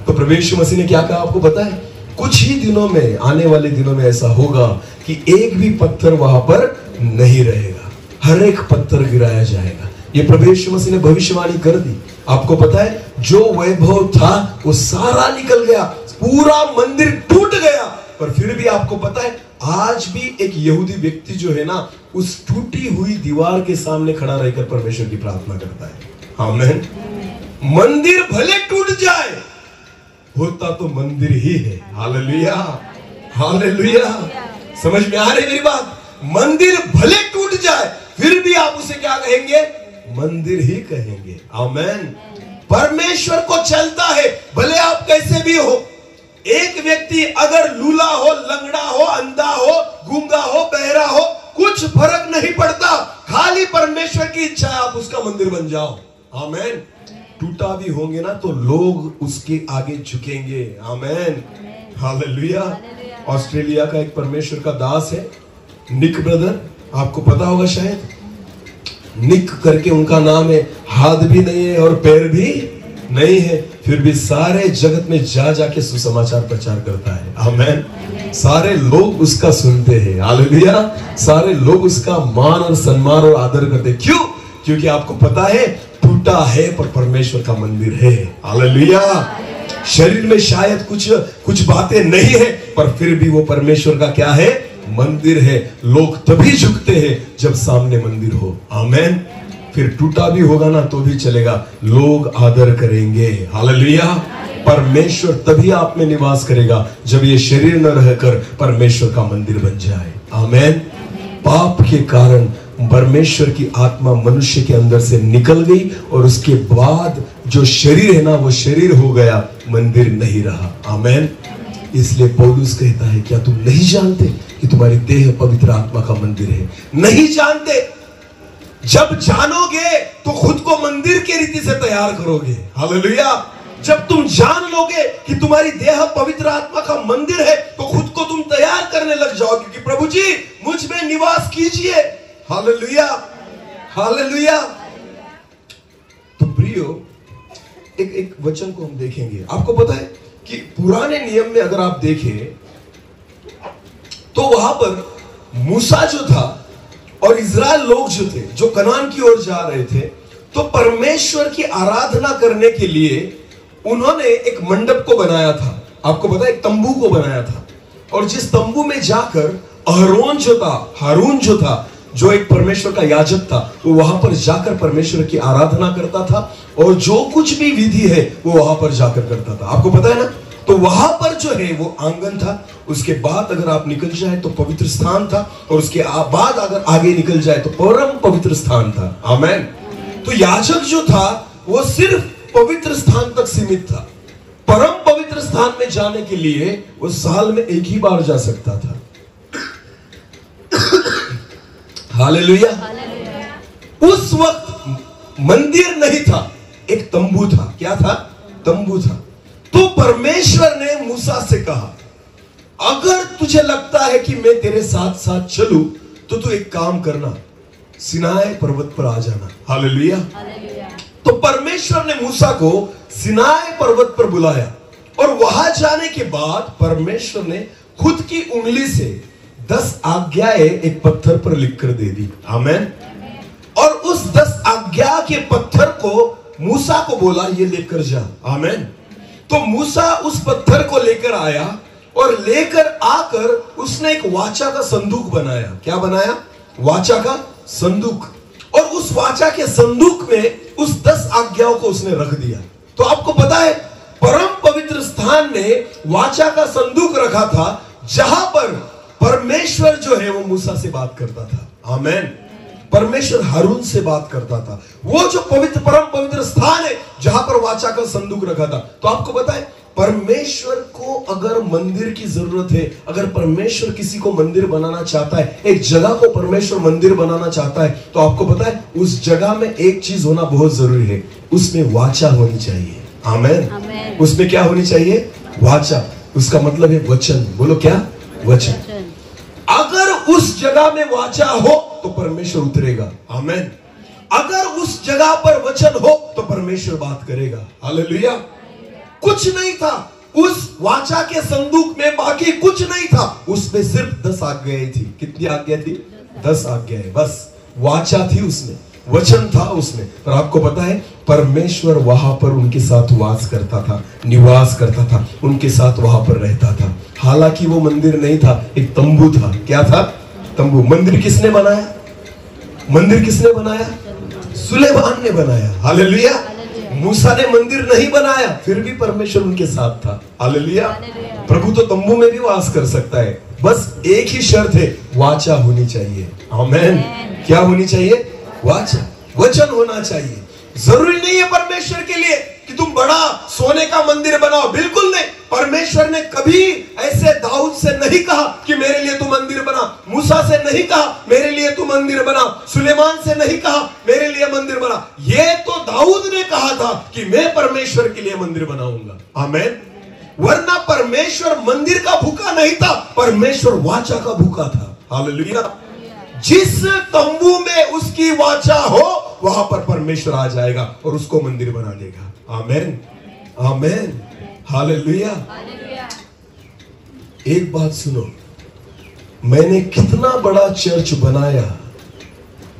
तो प्रभु यीशु मसीह ने क्या कहा आपको पता है? कुछ ही दिनों में, आने वाले दिनों में ऐसा होगा कि एक भी पत्थर वहां पर नहीं रहेगा, हर एक पत्थर गिराया जाएगा। ये प्रभु यीशु मसीह ने भविष्यवाणी कर दी। आपको पता है, जो वैभव था वो सारा निकल गया, पूरा मंदिर टूट गया। पर फिर भी आपको पता है, आज भी एक यहूदी व्यक्ति जो है ना, उस टूटी हुई दीवार के सामने खड़ा रहकर परमेश्वर की प्रार्थना करता है। आमीन। मंदिर भले टूट जाए, होता तो मंदिर ही है। हालेलुया। हालेलुया। समझ में आ रही मेरी बात? मंदिर भले टूट जाए, फिर भी आप उसे क्या कहेंगे? मंदिर ही कहेंगे। आमेन। परमेश्वर को चलता है, भले आप कैसे भी हो। एक व्यक्ति अगर लूला हो, लंगड़ा हो, अंधा हो, गूंगा हो, बहरा हो, कुछ फर्क नहीं पड़ता, खाली परमेश्वर की इच्छा है आप उसका मंदिर बन जाओ। आमेन। टूटा भी होंगे ना तो लोग उसके आगे झुकेंगे। आमेन। हालेलुया। ऑस्ट्रेलिया का एक परमेश्वर का दास है, निक ब्रदर, आपको पता होगा शायद। निक करके उनका नाम है। हाथ भी नहीं है और पैर भी नहीं है, फिर भी सारे जगत में जा जाके सुसमाचार प्रचार करता है। आमेन। सारे लोग उसका सुनते हैं। हालेलुया। सारे लोग उसका मान और सम्मान और आदर करते हैं। क्यों? क्योंकि आपको पता है, टूटा है पर परमेश्वर का मंदिर है। हालेलुया। शरीर में शायद कुछ बातें नहीं है, पर फिर भी वो परमेश्वर का क्या है? मंदिर है। लोग तभी झुकते हैं जब सामने मंदिर हो। आमेन। फिर टूटा भी होगा ना तो भी चलेगा, लोग आदर करेंगे। हालेलुया। परमेश्वर तभी आप में निवास करेगा जब ये शरीर न रहकर परमेश्वर का मंदिर बन जाए। आमेन। पाप के कारण परमेश्वर की आत्मा मनुष्य के अंदर से निकल गई और उसके बाद जो शरीर है ना, वो शरीर हो गया, मंदिर नहीं रहा। आमेन। इसलिए पौलुस कहता है, क्या तुम नहीं जानते कि तुम्हारी देह पवित्र आत्मा का मंदिर है? नहीं जानते? जब जानोगे तो खुद को मंदिर के रीति से तैयार करोगे। हालेलुया। जब तुम जान लोगे कि तुम्हारी देह पवित्र आत्मा का मंदिर है तो खुद को तुम तैयार करने लग जाओगे कि प्रभु जी मुझ में निवास कीजिए। Hallelujah, hallelujah. तो प्रियो, एक वचन को हम देखेंगे। आपको पता है कि पुराने नियम में अगर आप देखें तो वहां पर मूसा जो था और इजराइल लोग जो थे, जो कनान की ओर जा रहे थे, तो परमेश्वर की आराधना करने के लिए उन्होंने एक मंडप को बनाया था। आपको पता है, एक तंबू को बनाया था। और जिस तंबू में जाकर अहरोन जो था, हारून जो था, जो एक परमेश्वर का याजक था, वो वहां पर जाकर परमेश्वर की आराधना करता था और जो कुछ भी विधि है वो वहां पर जाकर करता था। आपको पता है ना? तो वहां पर जो है वो आंगन था। उसके बाद अगर आप निकल जाए तो पवित्र स्थान था, और उसके बाद अगर आगे निकल जाए तो परम पवित्र स्थान था। आमेन। तो याजक जो था वो सिर्फ पवित्र स्थान तक सीमित था। परम पवित्र स्थान में जाने के लिए वो साल में एक ही बार जा सकता था। हालेलुया। उस वक्त मंदिर नहीं था, एक तंबू था। क्या था? तंबू था। तो परमेश्वर ने मूसा से कहा, अगर तुझे लगता है कि मैं तेरे साथ साथ चलूं तो तू एक काम करना, सिनाई पर्वत पर आ जाना। हालेलुया। तो परमेश्वर ने मूसा को सिनाई पर्वत पर बुलाया और वहां जाने के बाद परमेश्वर ने खुद की उंगली से 10 आज्ञाएं एक पत्थर पर लिखकर दे दी। आमेन। और उस 10 आज्ञा के पत्थर को मूसा को बोला, ये लेकर जा। आमेन। तो मूसा उस पत्थर को लेकर आया और लेकर आकर उसने एक वाचा का संदूक बनाया। क्या बनाया? वाचा का संदूक। और उस वाचा के संदूक में उस 10 आज्ञाओं को उसने रख दिया। तो आपको पता है, परम पवित्र स्थान में वाचा का संदूक रखा था, जहां पर परमेश्वर जो है वो मूसा से बात करता था। आमेन। परमेश्वर हारून से बात करता था। वो जो पवित्र परम पवित्र स्थान है जहां पर वाचा का संदूक रखा था। तो आपको पता है, परमेश्वर को अगर मंदिर की जरूरत है, अगर परमेश्वर किसी को मंदिर बनाना चाहता है, एक जगह को परमेश्वर मंदिर बनाना चाहता है, तो आपको पता है उस जगह में एक चीज होना बहुत जरूरी है, उसमें वाचा होनी चाहिए। आमेन। उसमें क्या होनी चाहिए? वाचा। उसका मतलब है वचन। बोलो क्या? वचन। अगर उस जगह में वाचा हो तो परमेश्वर उतरेगा। आमेन। अगर उस जगह पर वचन हो तो परमेश्वर बात करेगा। हालेलुया। कुछ नहीं था उस वाचा के संदूक में, बाकी कुछ नहीं था उसमें, सिर्फ 10 आज्ञाएं थी। कितनी आज्ञा थी? 10 आज्ञाएं। बस वाचा थी उसमें, वचन था उसमें। पर आपको पता है, परमेश्वर वहां पर उनके साथ वास करता था, निवास करता था, उनके साथ वहां पर रहता था। हालांकि वो मंदिर नहीं था, एक तंबू था। क्या था? तंबू। मंदिर किसने बनाया? मंदिर किसने बनाया? सुलेमान ने बनाया। हालेलुया। मूसा ने मंदिर नहीं बनाया, फिर भी परमेश्वर उनके साथ था। हालेलुया। प्रभु तो तंबू में भी वास कर सकता है, बस एक ही शर्त है, वाचा होनी चाहिए। आमेन। क्या होनी चाहिए? वाचा, वचन होना चाहिए। जरूरी नहीं है परमेश्वर के लिए कि तुम बड़ा सोने का मंदिर बनाओ, बिल्कुल नहीं। परमेश्वर ने कभी ऐसे दाऊद से नहीं कहा कि मेरे लिए तू मंदिर बना, मूसा से नहीं कहा मेरे लिए तू मंदिर बना, सुलेमान से नहीं कहा मेरे लिए मंदिर बना। ये तो दाऊद ने कहा था कि मैं परमेश्वर के लिए मंदिर बनाऊंगा। आमेन। वरना परमेश्वर मंदिर का भूखा नहीं था, परमेश्वर वाचा का भूखा था। हालेलुया। जिस तंबू में उसकी वाचा हो वहां पर परमेश्वर आ जाएगा और उसको मंदिर बना देगा। आमेन। आमेन। हालेलुया। एक बात सुनो, मैंने कितना बड़ा चर्च बनाया,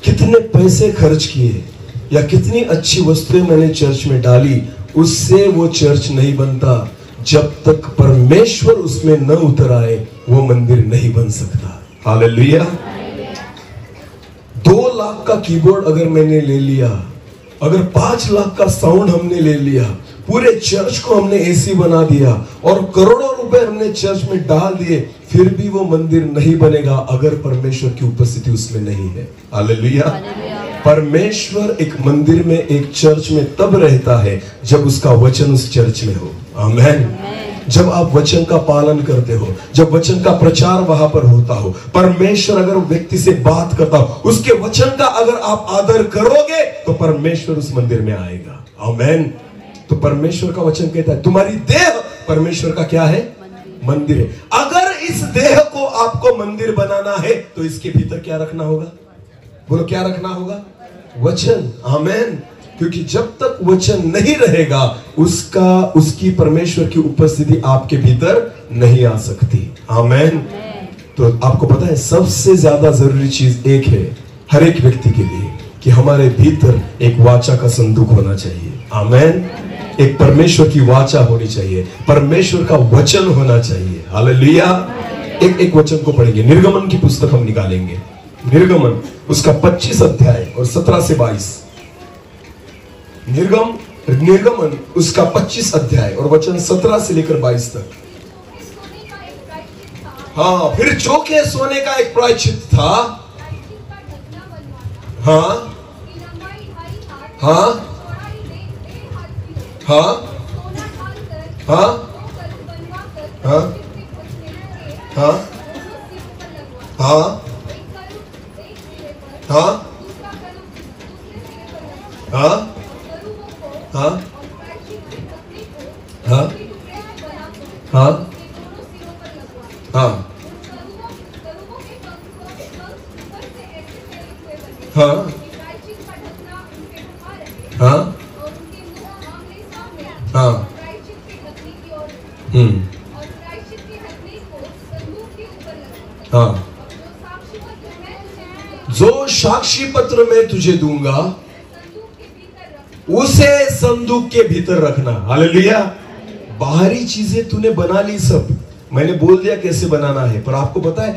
कितने पैसे खर्च किए, या कितनी अच्छी वस्तुएं मैंने चर्च में डाली, उससे वो चर्च नहीं बनता। जब तक परमेश्वर उसमें न उतर आए वो मंदिर नहीं बन सकता। हालेलुया। 2 लाख का कीबोर्ड अगर मैंने ले लिया अगर 5 लाख का साउंड हमने ले लिया, पूरे चर्च को हमने एसी बना दिया और करोड़ों रुपए हमने चर्च में डाल दिए, फिर भी वो मंदिर नहीं बनेगा अगर परमेश्वर की उपस्थिति उसमें नहीं है। हालेलुया। परमेश्वर एक मंदिर में, एक चर्च में तब रहता है जब उसका वचन उस चर्च में हो। आमेन। जब आप वचन का पालन करते हो, जब वचन का प्रचार वहां पर होता हो, परमेश्वर अगर व्यक्ति से बात करता हो, उसके वचन का अगर आप आदर करोगे तो परमेश्वर उस मंदिर में आएगा। आमेन। तो परमेश्वर का वचन कहता है तुम्हारी देह परमेश्वर का क्या है? मंदिर है। अगर इस देह को आपको मंदिर बनाना है तो इसके भीतर क्या रखना होगा? बोलो क्या रखना होगा? वचन। आमेन। क्योंकि जब तक वचन नहीं रहेगा उसकी परमेश्वर की उपस्थिति आपके भीतर नहीं आ सकती। आमेन। तो आपको पता है सबसे ज्यादा जरूरी चीज एक है हर एक व्यक्ति के लिए, कि हमारे भीतर एक वाचा का संदूक होना चाहिए। आमेन। एक परमेश्वर की वाचा होनी चाहिए, परमेश्वर का वचन होना चाहिए। हालेलुया। एक वचन को पढ़ेंगे, निर्गमन की पुस्तक हम निकालेंगे, निर्गमन उसका 25 अध्याय और 17 से 22। निर्गमन उसका 25 अध्याय और वचन 17 से लेकर 22 तक। हाँ, फिर चौके सोने का एक प्रायश्चित था। हाँ हाँ हाँ हाँ हाँ हाँ हाँ हाँ हाँ हाँ हाँ हाँ हाँ हाँ हाँ हाँ हाँ, जो साक्षी पत्र मैं तुझे दूंगा उसे संदूक के भीतर रखना। हालेलुया। बाहरी चीजें तूने बना ली सब, मैंने बोल दिया कैसे बनाना है, पर आपको पता है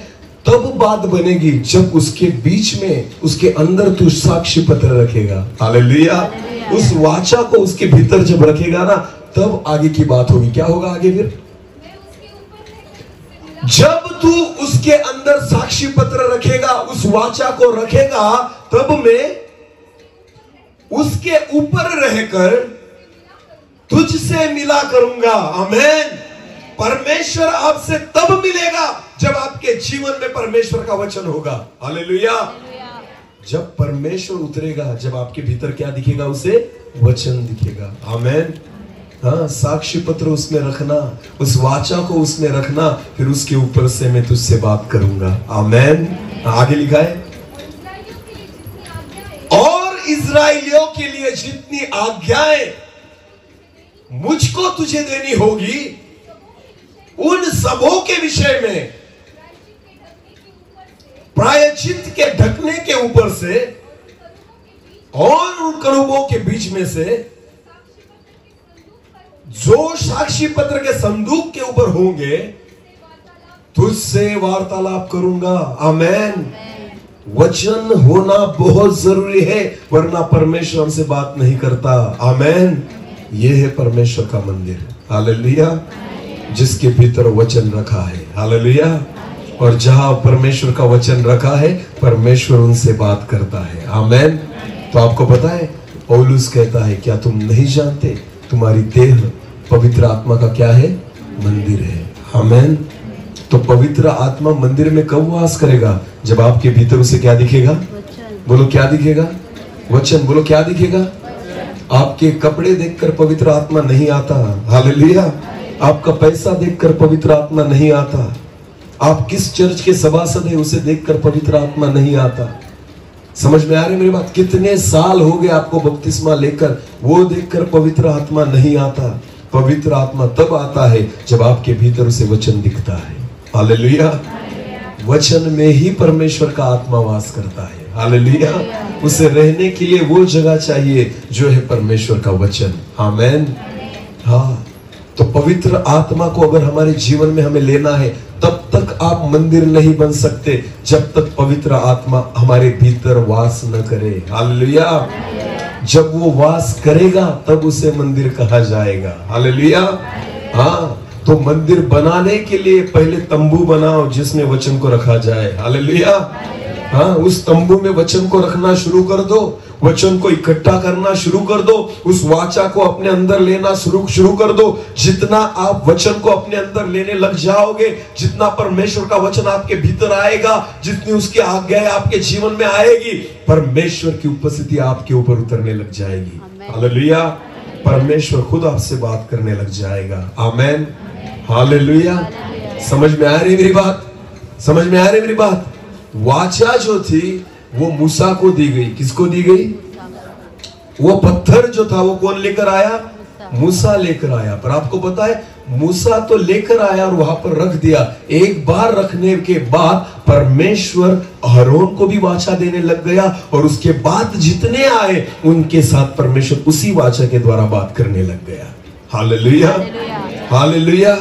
तब बात बनेगी जब उसके बीच में, उसके अंदर तू साक्षी पत्र रखेगा। हालेलुया। उस वाचा को उसके भीतर जब रखेगा ना, तब आगे की बात होगी। क्या होगा आगे? फिर जब तू उसके अंदर साक्षी पत्र रखेगा, उस वाचा को रखेगा, तब मैं उसके ऊपर रहकर तुझसे मिला करूंगा। आमेन। परमेश्वर आपसे तब मिलेगा जब आपके जीवन में परमेश्वर का वचन होगा। हालेलुया। जब परमेश्वर उतरेगा, जब आपके भीतर क्या दिखेगा? उसे वचन दिखेगा। आमेन। हाँ, साक्षी पत्र उसमें रखना, उस वाचा को उसमें रखना, फिर उसके ऊपर से मैं तुझसे बात करूंगा। आमेन। आगे लिखा है, और इस्राएलियों के लिए जितनी आज्ञाएं मुझको तुझे देनी होगी, उन सबों के विषय में, प्रायश्चित के ढकने के ऊपर से और उन करूबों के बीच में से जो साक्षी पत्र के संदूक के ऊपर होंगे, तुझसे वार्तालाप करूंगा। आमेन। वचन होना बहुत जरूरी है, वरना परमेश्वर हमसे बात नहीं करता। आमेन। यह है परमेश्वर का मंदिर। हालेलुया। जिसके भीतर वचन रखा है। हालेलुया। और जहां परमेश्वर का वचन रखा है, परमेश्वर उनसे बात करता है। आमेन। तो आपको पता है, पौलुस कहता है, क्या तुम नहीं जानते तुम्हारी देह पवित्र आत्मा का क्या है? मंदिर है। आमेन। तो पवित्र आत्मा मंदिर में कब वास करेगा? जब आपके भीतर उसे क्या दिखेगा? बोलो क्या दिखेगा? वचन। बोलो क्या दिखेगा? आपके कपड़े देखकर पवित्र आत्मा नहीं आता। हालेलुया। आपका पैसा देखकर पवित्र आत्मा नहीं आता। आप किस चर्च के सभासद है उसे देखकर पवित्र आत्मा नहीं आता। समझ में आ रही मेरी बात? कितने साल हो गए आपको बपतिस्मा लेकर, वो देखकर पवित्र आत्मा नहीं आता। पवित्र आत्मा तब आता है जब आपके भीतर उसे वचन दिखता है। हालेलुया। वचन में ही परमेश्वर का आत्मा वास करता है। हालेलुया। उसे रहने के लिए वो जगह चाहिए जो है परमेश्वर का वचन। आमेन। हाँ, तो पवित्र आत्मा को अगर हमारे जीवन में हमें लेना है, तब तक आप मंदिर नहीं बन सकते जब तक पवित्र आत्मा हमारे भीतर वास न करे। हालेलुया। जब वो वास करेगा तब उसे मंदिर कहा जाएगा। हालेलुया। हाँ, तो मंदिर बनाने के लिए पहले तंबू बनाओ जिसमें वचन को रखा जाए। हालेलुया। हाँ, उस तंबू में वचन को रखना शुरू कर दो, वचन को इकट्ठा करना शुरू कर दो, उस वाचा को अपने अंदर लेना शुरू कर दो। जितना आप वचन को अपने अंदर लेने लग जाओगे, जितना परमेश्वर का वचन आपके भीतर आएगा, जितनी उसकी आज्ञाएं आपके जीवन में आएगी, परमेश्वर की उपस्थिति आपके ऊपर उतरने लग जाएगी। हालेलुया। परमेश्वर खुद आपसे बात करने लग जाएगा। आमेन। हालेलुया। समझ में आ रही मेरी बात? समझ में आ रही मेरी बात? वाचा जो थी वो मूसा को दी गई। किसको दी गई? वो पत्थर जो था वो कौन लेकर आया? मूसा लेकर आया। पर आपको पता है, मूसा तो लेकर आया और वहां पर रख दिया। एक बार रखने के बाद परमेश्वर अहरोन को भी वाचा देने लग गया, और उसके बाद जितने आए उनके साथ परमेश्वर उसी वाचा के द्वारा बात करने लग गया। हालेलुया। हालेलुया।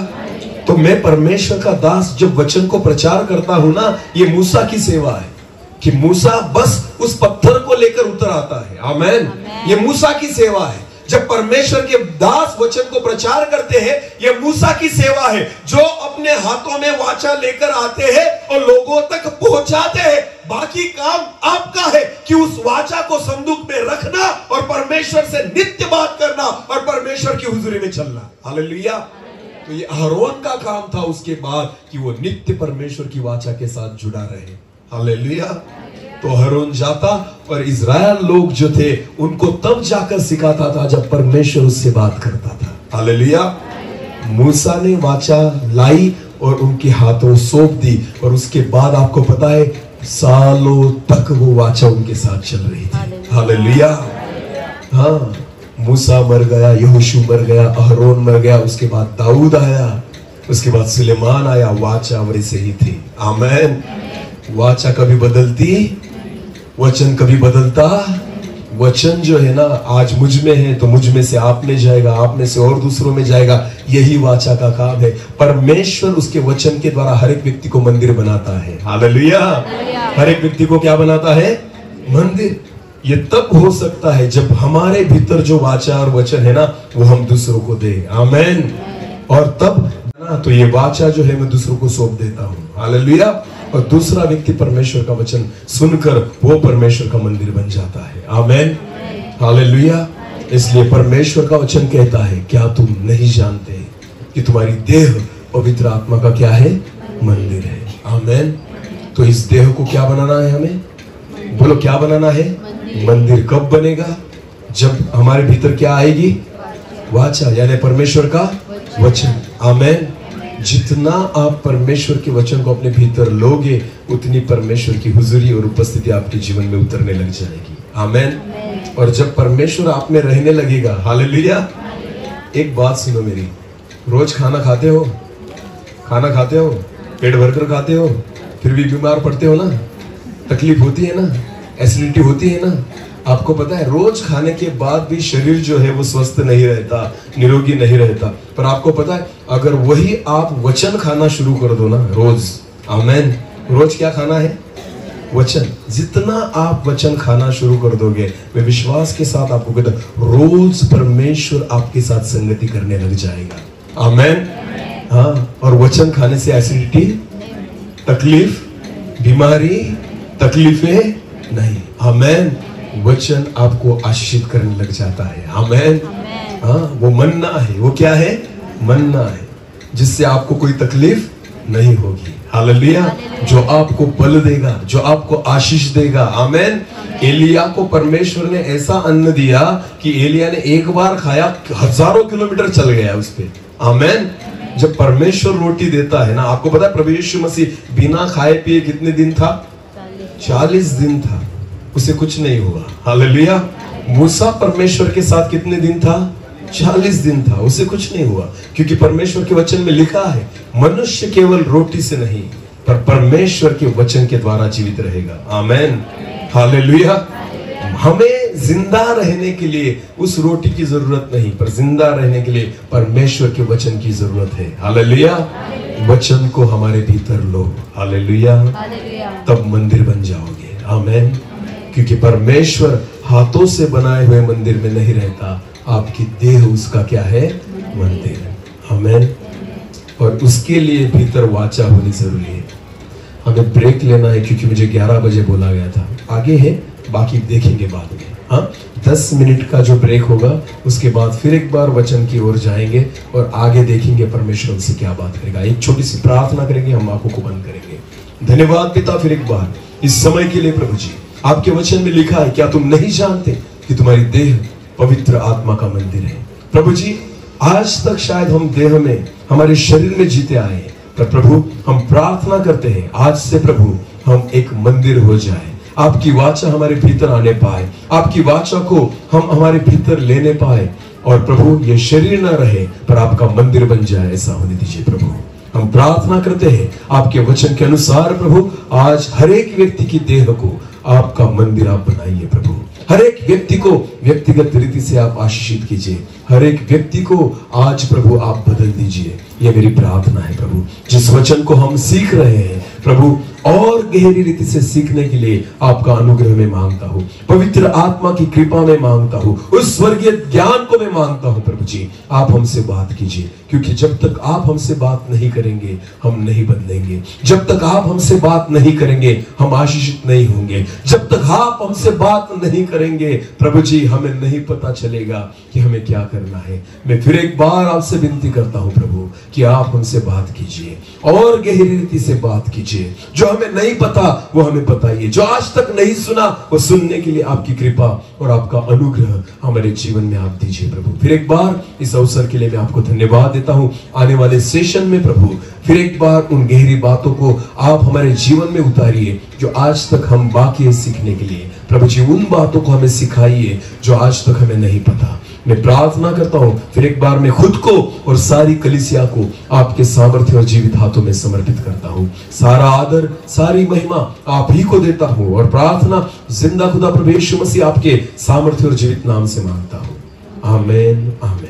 तो मैं परमेश्वर का दास जब वचन को प्रचार करता हूं ना, ये मूसा की सेवा है कि मूसा बस उस पत्थर को लेकर उतर आता है। आमेन। ये मूसा की सेवा है। जब परमेश्वर के दास वचन को प्रचार करते हैं, ये मूसा की सेवा है, जो अपने हाथों में वाचा लेकर आते हैं और लोगों तक पहुंचाते हैं। बाकी काम आपका है कि उस वाचा को संदूक में रखना और परमेश्वर से नित्य बात करना और परमेश्वर की हुजूरी में चलना। हालेलुया। तो ये अहरोन का काम था उसके बाद कि वो नित्य परमेश्वर की वाचा के साथ जुड़ा रहे। हालेलुया। तो अहरोन जाता और इज़राइल लोग जो थे उनको तब जाकर सिखाता था जब परमेश्वर उससे बात करता था। हालेलुया। मूसा ने वाचा लाई और उनके हाथों सौंप दी, और उसके बाद आपको पता है सालों तक वो वाचा उनके साथ चल रही थी। हालेलुया। हाँ, मूसा मर गया, यहोशू मर गया, अहरोन मर गया, उसके बाद दाऊद आया, उसके बाद सुलेमान आया, वाचा वैसे ही थी। आमेन। वाचा कभी बदलती, वचन कभी बदलता। वचन जो है ना, आज मुझ में है तो मुझ में से आप में जाएगा, आप में से और दूसरों में जाएगा। यही वाचा का काम है। परमेश्वर उसके वचन के द्वारा हर एक व्यक्ति को मंदिर बनाता है। हालेलुया। हर एक व्यक्ति को क्या बनाता है? मंदिर। ये तब हो सकता है जब हमारे भीतर जो वाचा और वचन है ना, वो हम दूसरों को दे। आमेन। और तब ना, तो ये वाचा जो है मैं दूसरों को सौंप देता हूँ। हालेलुया। और दूसरा व्यक्ति परमेश्वर का वचन सुनकर वो परमेश्वर का मंदिर बन जाता है। आमेन। हालेलुया। इसलिए परमेश्वर का वचन कहता है, क्या तुम नहीं जानते कि तुम्हारी देह पवित्र आत्मा का क्या है? मंदिर है। आमेन। तो इस देह को क्या बनाना है हमें? बोलो, क्या बनाना है? मंदिर। कब बनेगा? जब हमारे भीतर क्या आएगी? वाचा, यानी परमेश्वर का वचन। आमेन। जितना आप परमेश्वर के वचन को अपने भीतर लोगे, उतनी परमेश्वर की हुजूरी और उपस्थिति आपके जीवन में उतरने लग जाएगी। आमेन। और जब परमेश्वर आप में रहने लगेगा, हालेलुया। एक बात सुनो मेरी, रोज खाना खाते हो? खाना खाते हो, पेट भरकर खाते हो, फिर भी बीमार पड़ते हो ना? तकलीफ होती है ना? एसिडिटी होती है ना? आपको पता है रोज खाने के बाद भी शरीर जो है वो स्वस्थ नहीं रहता, निरोगी नहीं रहता। पर आपको पता है, अगर वही आप वचन खाना शुरू कर दो ना रोज, आमेन, रोज क्या खाना है? वचन। जितना आप वचन खाना शुरू कर दोगे, मैं विश्वास के साथ आपको कहता हूं, रोज परमेश्वर आपके साथ संगति करने लग जाएगा। आमेन। हाँ, और वचन खाने से एसिडिटी, तकलीफ, बीमारी, तकलीफें नहीं। आमेन। वचन आपको आशीषित करने लग जाता है। आमेन। हाँ, वो मन्ना है। वो क्या है? मन्ना है, जिससे आपको कोई तकलीफ नहीं होगी। हालेलुया। जो आपको बल देगा, जो आपको आशीष देगा। आमेन। एलिया को परमेश्वर ने ऐसा अन्न दिया कि एलिया ने एक बार खाया, हजारों किलोमीटर चल गया उस पे। आमेन। जब परमेश्वर रोटी देता है ना, आपको पता है प्रभु यीशु मसीह बिना खाए पिए कितने दिन था? 40 दिन था, उसे कुछ नहीं हुआ। हालेलुया। मूसा परमेश्वर के साथ कितने दिन था? 40 दिन था, उसे कुछ नहीं हुआ, क्योंकि परमेश्वर के वचन में लिखा है, मनुष्य केवल रोटी से नहीं पर परमेश्वर के वचन के द्वारा जीवित रहेगा। आमेन। हालेलुया। हमें जिंदा रहने के लिए उस रोटी की जरूरत नहीं, पर जिंदा रहने के लिए परमेश्वर के वचन की जरूरत है। हालेलुया। वचन को हमारे भीतर लो। हालेलुया। तब मंदिर बन जाओगे। आमेन। क्योंकि परमेश्वर हाथों से बनाए हुए मंदिर में नहीं रहता, आपकी देह उसका क्या है? मंदिर। आमीन। और उसके लिए भीतर वाचा होनी जरूरी है। हमें ब्रेक लेना है क्योंकि मुझे 11 बजे बोला गया था। आगे है, बाकी देखेंगे बाद में। हाँ, 10 मिनट का जो ब्रेक होगा, उसके बाद फिर एक बार वचन की ओर जाएंगे और आगे देखेंगे परमेश्वर हमसे क्या बात करेगा। एक छोटी सी प्रार्थना करेंगे, हम आंखों को बंद करेंगे। धन्यवाद पिता फिर एक बार इस समय के लिए प्रभु जी। आपके वचन में लिखा है, क्या तुम नहीं जानते कि तुम्हारी देह पवित्र आत्मा का मंदिर है? प्रभु जी, आज तक शायद हम देह में, हमारे शरीर में जीते आए हैं, पर प्रभु हम प्रार्थना करते हैं आज से प्रभु हम एक मंदिर हो जाए, आपकी वाचा हमारे भीतर आने पाए, आपकी वाचा को हम हमारे भीतर लेने पाए, और प्रभु ये शरीर ना रहे पर आपका मंदिर बन जाए, ऐसा होने दीजिए प्रभु। हम प्रार्थना करते हैं आपके वचन के अनुसार प्रभु, आज हर एक व्यक्ति की देह को आपका मंदिर आप बनाइए प्रभु। हर एक व्यक्ति को व्यक्तिगत रीति से आप आशीषित कीजिए, हर एक व्यक्ति को आज प्रभु आप बदल दीजिए, ये मेरी प्रार्थना है प्रभु। जिस वचन को हम सीख रहे हैं प्रभु, और गहरी रीति से सीखने के लिए आपका अनुग्रह में मांगता हूँ, पवित्र आत्मा की कृपा में मांगता हूँ, उस स्वर्गीय ज्ञान को मैं मांगता हूँ प्रभु जी। आप हमसे बात कीजिए, क्योंकि जब तक आप हमसे बात नहीं करेंगे हम नहीं बदलेंगे। जब तक आप हमसे बात नहीं करेंगे हम आशीषित नहीं होंगे। जब तक आप हमसे बात नहीं करेंगे प्रभु जी, हमें नहीं पता चलेगा कि हमें क्या करना है। मैं फिर एक बार आपसे विनती करता हूँ प्रभु कि आप हमसे बात कीजिए और गहरी रीति से बात कीजिए। जो हमें नहीं पता वो हमें बताइए, जो आज तक नहीं सुना वो सुनने के लिए आपकी कृपा और आपका अनुग्रह हमारे जीवन में आप दीजिए प्रभु। फिर एक बार इस अवसर के लिए मैं आपको धन्यवाद देता हूं। आने वाले सेशन में प्रभु फिर एक बार उन गहरी बातों को आप हमारे जीवन में उतारिए जो आज तक हम बाकी है सीखने के लिए। प्रभु जी, उन बातों को हमें सिखाइए जो आज तक हमें नहीं पता। मैं प्रार्थना करता हूं, फिर एक बार मैं खुद को और सारी कलीसिया को आपके सामर्थ्य और जीवित हाथों में समर्पित करता हूं। सारा आदर, सारी महिमा आप ही को देता हूं, और प्रार्थना जिंदा खुदा प्रभु यीशु मसीह आपके सामर्थ्य और जीवित नाम से मांगता हूं। आमीन, आमीन।